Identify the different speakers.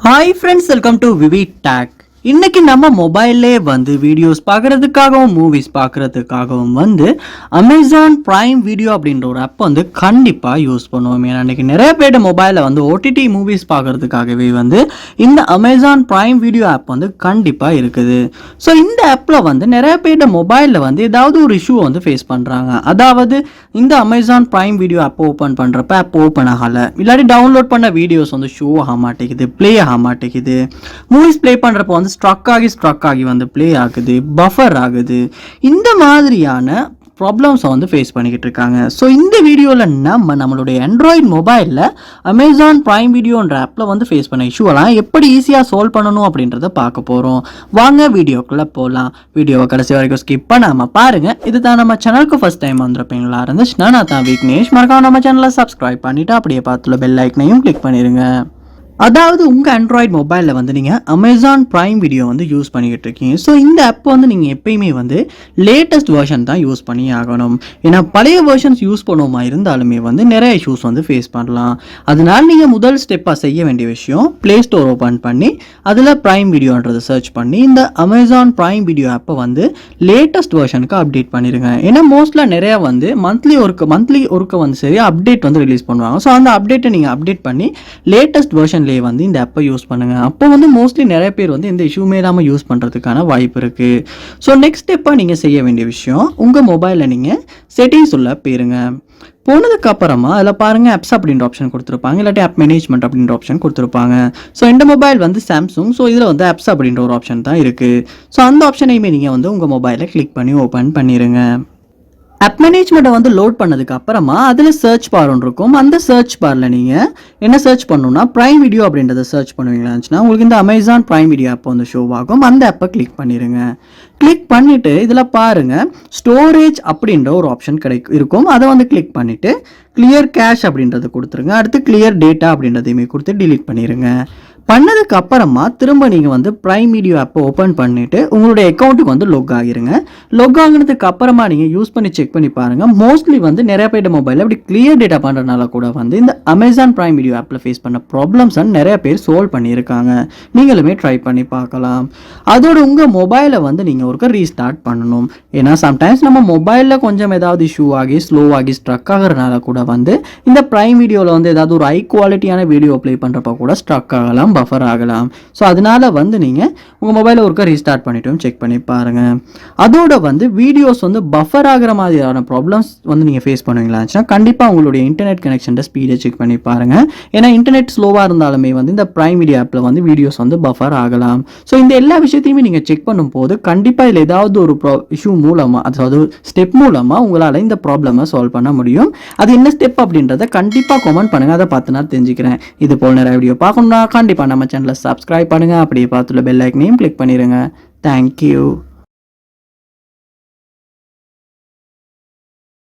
Speaker 1: Hi friends, welcome to VividTech. இன்னைக்கு நம்ம மொபைல்லே வந்து வீடியோஸ் பார்க்கறதுக்காகவும் மூவிஸ் பார்க்கறதுக்காகவும் வந்து அமேசான் பிரைம் வீடியோ அப்படின்ற ஒரு ஆப் வந்து கண்டிப்பாக யூஸ் பண்ணுவோம். ஏன்னா இன்றைக்கி நிறைய பேர் மொபைலில் வந்து ஓடிடி மூவிஸ் பார்க்கறதுக்காகவே வந்து இந்த அமேசான் பிரைம் வீடியோ ஆப் வந்து கண்டிப்பாக இருக்குது. ஸோ இந்த ஆப்பில் வந்து நிறைய பேர் மொபைலில் வந்து ஏதாவது ஒரு இஷ்யூ வந்து ஃபேஸ் பண்ணுறாங்க. அதாவது இந்த Amazon Prime Video app open பண்ணுறப்ப ஆப் ஓப்பன் ஆகலை, இல்லாட்டி டவுன்லோட் பண்ண வீடியோஸ் வந்து ஷோ ஆக மாட்டேங்குது, ப்ளே ஆக மாட்டேங்குது. மூவிஸ் ப்ளே பண்ணுறப்போ வந்து ஸ்ட்ரக் ஆகி வந்து ப்ளே ஆகுது, பஃபர் ஆகுது. இந்த மாதிரியான ப்ராப்ளம்ஸை வந்து ஃபேஸ் பண்ணிக்கிட்டு இருக்காங்க. ஸோ இந்த வீடியோவில் நம்மளுடைய ஆண்ட்ராய்டு மொபைலில் அமேசான் பிரைம் வீடியோன்ற ஆப்பில் வந்து ஃபேஸ் பண்ண இஷ்யூவெல்லாம் எப்படி ஈஸியாக சால்வ் பண்ணணும் அப்படின்றத பார்க்க போகிறோம். வாங்க வீடியோக்குள்ளே போகலாம். வீடியோவை கடைசி வரைக்கும் ஸ்கிப் பண்ணாமல் பாருங்கள். இது தான் நம்ம சேனலுக்கு ஃபஸ்ட் டைம் வந்துருப்பீங்களா இருந்துச்சுன்னா நான் தான் விக்னேஷ். மறக்காம நம்ம சேனலை சப்ஸ்கிரைப் பண்ணிவிட்டு அப்படியே பார்த்துல பெல் ஐக்கனையும் கிளிக் பண்ணிடுங்க. அதாவது உங்கள் ஆண்ட்ராய்டு மொபைலில் வந்து நீங்கள் அமேசான் பிரைம் வீடியோ வந்து யூஸ் பண்ணிக்கிட்டு இருக்கீங்க. ஸோ இந்த ஆப் வந்து நீங்கள் எப்பயுமே வந்து லேட்டஸ்ட் வெர்ஷன் தான் யூஸ் பண்ணி ஆகணும். ஏன்னா பழைய வெர்ஷன்ஸ் யூஸ் பண்ணுவோமா இருந்தாலுமே வந்து நிறைய இஷ்யூஸ் வந்து ஃபேஸ் பண்ணலாம். அதனால நீங்கள் முதல் ஸ்டெப்பாக செய்ய வேண்டிய விஷயம், ப்ளே ஸ்டோர் ஓப்பன் பண்ணி அதில் பிரைம் வீடியோன்றதை சர்ச் பண்ணி இந்த அமேசான் பிரைம் வீடியோ ஆப்பை வந்து லேட்டஸ்ட் வெர்ஷனுக்கு அப்டேட் பண்ணிடுங்க. ஏன்னா மோஸ்ட்லாக நிறையா வந்து மந்த்லி ஒருக்க வந்து சரி அப்டேட் வந்து ரிலீஸ் பண்ணுவாங்க. ஸோ அந்த அப்டேட்டை நீங்கள் அப்டேட் பண்ணி லேட்டஸ்ட் வெர்ஷன் வந்து இந்த ஆப்பை யூஸ் பண்ணுங்க. அப்போ வந்து மோஸ்ட்லி நிறைய பேர் வந்து இந்த இஷ்யூமே இல்லாமல் யூஸ் பண்ணுறதுக்கான வாய்ப்பு இருக்கு. ஸோ நெக்ஸ்ட் ஸ்டெப்பாக நீங்கள் செய்ய வேண்டிய விஷயம், உங்கள் மொபைலில் நீங்கள் செட்டிங்ஸ் உள்ள போயிருங்க. போனதுக்கு அப்புறமா அதில் பாருங்க ஆப்ஸ் அப்படின்ற ஆப்ஷன் கொடுத்துருப்பாங்க, இல்லாட்டி ஆப் மேனேஜ்மெண்ட் அப்படின்ற ஆப்ஷன் கொடுத்துருப்பாங்க. ஸோ இந்த மொபைல் வந்து சாம்சங். ஸோ இதில் வந்து ஆப்ஸ் அப்படின்ற ஒரு ஆப்ஷன் தான் இருக்குது. ஸோ அந்த ஆப்ஷனையுமே நீங்கள் வந்து உங்கள் மொபைலை கிளிக் பண்ணி ஓப்பன் பண்ணிடுங்க. ஆப் மேனேஜ்மெண்ட்டை வந்து லோட் பண்ணதுக்கு அப்புறமா அதில் சர்ச் பார் ஒன்று இருக்கும். அந்த சர்ச் பாரில் நீங்கள் என்ன சர்ச் பண்ணணும்னா பிரைம் வீடியோ அப்படின்றத சர்ச் பண்ணுவீங்களாச்சுன்னா உங்களுக்கு இந்த அமேசான் பிரைம் வீடியோ ஆப் வந்து ஷோ ஆகும். அந்த ஆப்பை கிளிக் பண்ணிடுங்க. கிளிக் பண்ணிவிட்டு இதில் பாருங்கள் ஸ்டோரேஜ் அப்படின்ற ஒரு ஆப்ஷன் இருக்கும். அதை வந்து கிளிக் பண்ணிவிட்டு கிளியர் கேஷ் அப்படின்றத கொடுத்துருங்க. அடுத்து கிளியர் டேட்டா அப்படின்றதையுமே கொடுத்து டிலீட் பண்ணிடுங்க. பண்ணதுக்கு அப்புறமா திரும்ப நீங்கள் வந்து பிரைம் வீடியோ ஆப்பை ஓப்பன் பண்ணிவிட்டு உங்களுடைய அக்கௌண்ட்டுக்கு வந்து லொக் ஆகிருங்க. லொக் ஆகினதுக்கு அப்புறமா நீங்கள் யூஸ் பண்ணி செக் பண்ணி பாருங்கள். மோஸ்ட்லி வந்து நிறைய பேர் மொபைலில் அப்படி கிளியர் டேட்டா பண்ணுறதுனால கூட வந்து இந்த அமேசான் பிரைம் வீடியோ ஆப்பில் ஃபேஸ் பண்ண ப்ராப்ளம்ஸ் நிறைய பேர் சால்வ் பண்ணியிருக்காங்க. நீங்களுமே ட்ரை பண்ணி பார்க்கலாம். அதோட உங்கள் மொபைலை வந்து நீங்கள் ஒருக்க ரீஸ்டார்ட் பண்ணணும். ஏன்னா சம்டைம்ஸ் நம்ம மொபைலில் கொஞ்சம் ஏதாவது இஷ்யூ ஆகி ஸ்லோ ஆகி ஸ்ட்ரக் ஆகிறதுனால கூட வந்து இந்த பிரைம் வீடியோவில் வந்து ஏதாவது ஒரு ஹை குவாலிட்டியான வீடியோ ப்ளே பண்ணுறப்ப கூட ஸ்ட்ரக் ஆகலாம், பஃபர் ஆகலாம். ஸோ அதனால வந்து நீங்கள் உங்கள் மொபைலை ஒருக்க ரீஸ்டார்ட் பண்ணிவிட்டு செக் பண்ணி பாருங்கள். அதோட வந்து வீடியோஸ் வந்து பஃபர் ஆகிற மாதிரியான ப்ராப்ளம்ஸ் வந்து நீங்கள் ஃபேஸ் பண்ணுவீங்களாச்சுன்னா கண்டிப்பாக உங்களுடைய இன்டர்நெட் கனெக்ஷன் ஸ்பீடை செக் பண்ணி பாருங்கள். ஏன்னா இன்டர்நெட் ஸ்லோவாக இருந்தாலுமே வந்து இந்த பிரைம் வீடியோ ஆப்பில் வந்து வீடியோஸ் வந்து பஃபர் ஆகலாம். ஸோ இந்த எல்லா விஷயத்தையுமே நீங்கள் செக் பண்ணும்போது கண்டிப்பாக இதில் ஏதாவது ஒரு இஷ்யூ மூலமாக, அதாவது ஸ்டெப் மூலமாக உங்களால் இந்த ப்ராப்ளமை சால்வ் பண்ண முடியும். அது என்ன ஸ்டெப் அப்படின்றத கண்டிப்பாக கமெண்ட் பண்ணுங்கள். அதை பார்த்து நான் தெரிஞ்சுக்கிறேன். இது போல் நிறைய வீடியோ பார்க்கணும்னா கண்டிப்பாக நம்ம சேனலை சப்ஸ்கிரைப் பண்ணுங்கள். அப்படியே பார்த்துள்ள பெல் ஐக்கனையும் கிளிக் பண்ணிடுங்க. தேங்க்யூ.